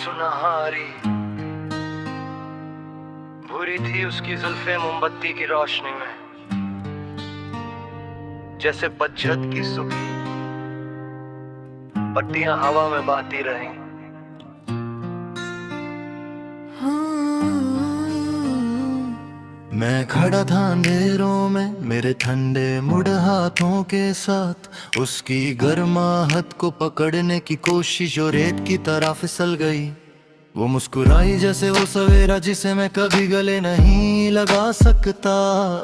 सुनहरी भूरी थी उसकी जुल्फे मोमबत्ती की रोशनी में, जैसे पतझड़ की सूखी पत्तियां हवा में बहती रहीं। मैं खड़ा था अंधेरों में मेरे ठंडे मुड़ हाथों के साथ, उसकी गर्माहट को पकड़ने की कोशिश और रेत की तरह फिसल गई। वो मुस्कुराई जैसे वो सवेरा जिसे मैं कभी गले नहीं लगा सकता।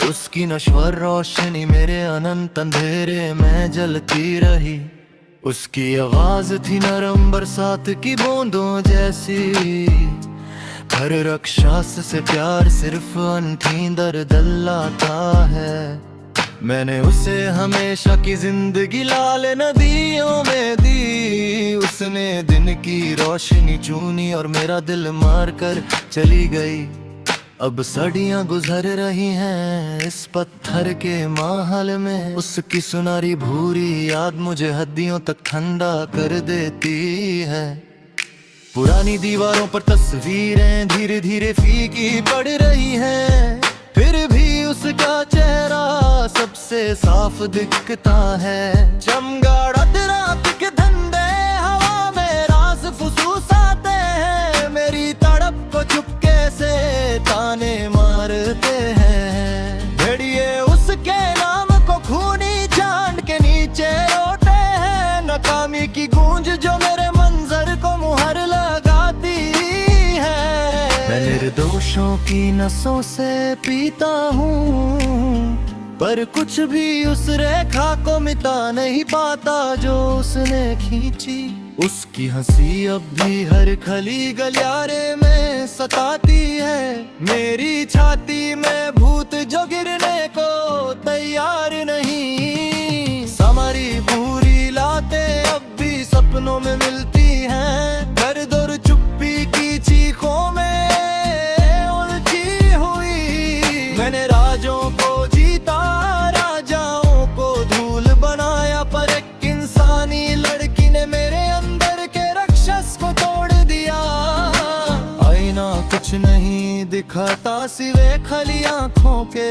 उसकी नश्वर रोशनी मेरे अनंत अंधेरे में जलती रही। उसकी आवाज थी नरम बरसात की बूंदों जैसी, हर राक्षस से प्यार सिर्फ अनथी दर्द लाता है। मैंने उसे हमेशा की जिंदगी लाल नदियों में दी। उसने दिन की रोशनी चुनी और मेरा दिल मार कर चली गई। अब सदियां गुजर रही हैं इस पत्थर के महल में। उसकी सुनहरी भूरी याद मुझे हड्डियों तक ठंडा कर देती है। पुरानी दीवारों पर तस्वीरें धीरे धीरे फीकी पड़ रही हैं, फिर भी उसका चेहरा सबसे साफ दिखता है। चमगादड़ रात के धंधे हवा में राज फुसूसाते हैं, मेरी तड़प को चुपके से ताने मारते हैं। भेड़िए उसके नाम को खूनी जान के नीचे रोते हैं। नाकामी की गूंज जो मेरे मंजर को मुहर लगाती है। मैं निर्दोषों की नसों से पीता हूँ, पर कुछ भी उस रेखा को मिटा नहीं पाता जो उसने खींची। उसकी हंसी अब भी हर खली गलियारे में सताती है। मेरी छाती में भूत जो गिरने को तैयार नहीं। समारी पूरी लाते अब भी सपनों में मिलती हैं। दर्द और चुप्पी की चीखों में उलझी हुई। मैंने राजों को जीता, राजाओं को धूल बनाया, पर एक इंसानी लड़की ने मेरे अंदर के राक्षस को तोड़ दिया। आईना कुछ नहीं दिखाता सिवे खली आंखों के,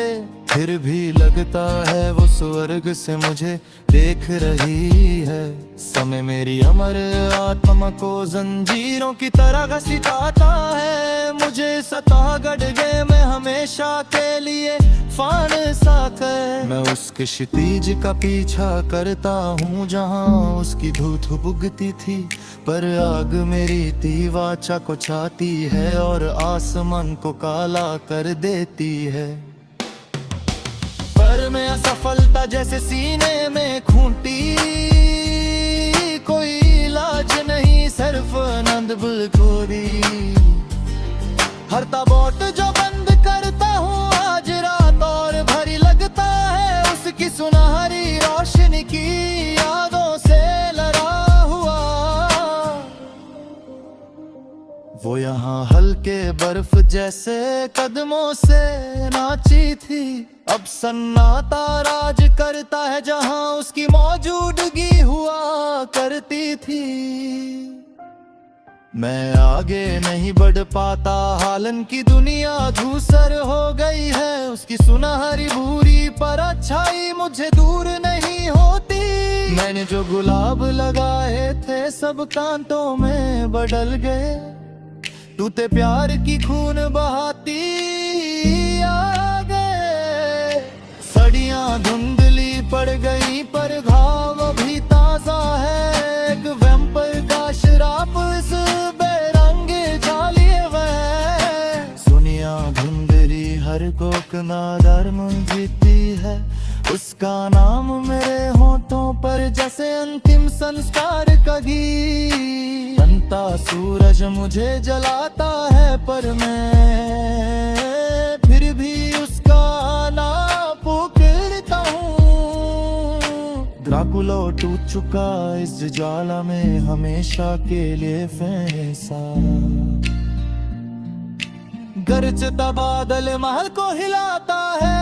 फिर भी लगता है वो स्वर्ग से मुझे देख रही है। समय मेरी अमर आत्मा को जंजीरों की तरह घसीटाता है। मुझे सता गड्ढे में हमेशा के लिए फान सा कर। मैं उसके क्षितिज का पीछा करता हूँ जहाँ उसकी धूप बुगती थी, पर आग मेरी दीवाचा को छाती है और आसमान को काला कर देती है। पर मैं असफलता जैसे सीने में खूंटी, कोई इलाज नहीं सिर्फ आनंद बुलखोरी। हर ताबोट जो बंद करता हूँ आज रात और भरी लगता है। उसकी सुनहरी रोशनी की यादों से लड़ा हुआ। वो यहाँ हल्के बर्फ जैसे कदमों से नाची थी। अब सन्नाटा राज करता है जहाँ उसकी मौजूदगी हुआ करती थी। मैं आगे नहीं बढ़ पाता, हालन की दुनिया धूसर हो गई है। उसकी सुनहरी भूरी पर अच्छाई मुझे दूर नहीं होती। मैंने जो गुलाब लगाए थे सब कांटों में बदल गए। टूटे प्यार की खून बहाती आ गए। सड़ियां धुंधली पड़ गई पर घाव अभी ताजा है। एक वैम्पायर का शराब इस बेरंगे जालिए वह। सुनिया धुंधली हर कोकना धर्म जीती है। उसका नाम मेरे होठों पर जैसे अंतिम संस्कार का गीत। बनता सूरज मुझे जलाता है, पर मैं फिर भी उसका नाम पुकारता हूँ। ड्राकुला टूट चुका इस ज्वाला में हमेशा के लिए फैसा। गरजता बादल महल को हिलाता है।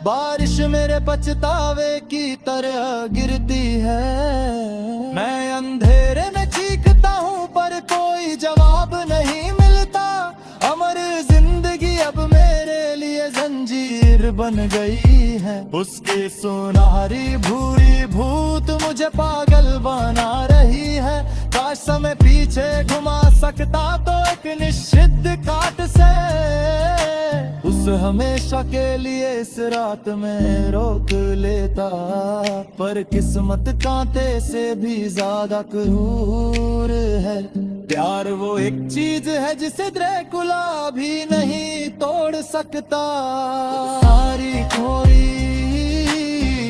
बारिश मेरे पछतावे की तरह गिरती है। मैं अंधेरे में चीखता हूँ बन गई है। उसकी सुनहरी भूरी भूत मुझे पागल बना रही है। काश समय पीछे घुमा सकता तो एक निश्चित काट से उस हमेशा के लिए इस रात में रोक लेता। पर किस्मत कांटे से भी ज्यादा क्रूर है। प्यार वो एक चीज है जिसे ड्रैकुला भी नहीं तोड़ सकता। सारी खोई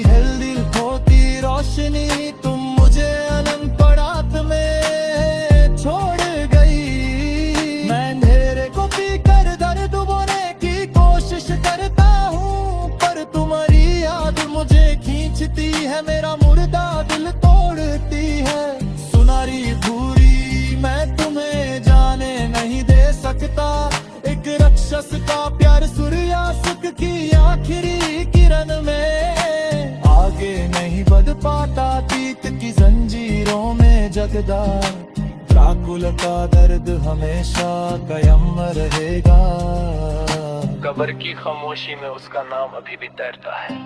दिल खोती रोशनी तुम मुझे अनंत पड़ात में छोड़ गई। मैं अंधेरे को पीकर दर्द बोने की कोशिश करता हूँ, पर तुम्हारी याद मुझे खींचती है, मेरा मुर्दा दिल तोड़ती है। सुनारी भूरी मैं तुम्हें जाने नहीं दे सकता। एक राक्षस का प्यार सूर्यास्त की आखिरी किरण में आगे नहीं बढ़ पाता। अतीत की जंजीरों में जगदा ड्रैकुला का दर्द हमेशा कायम रहेगा। कब्र की खामोशी में उसका नाम अभी भी तैरता है।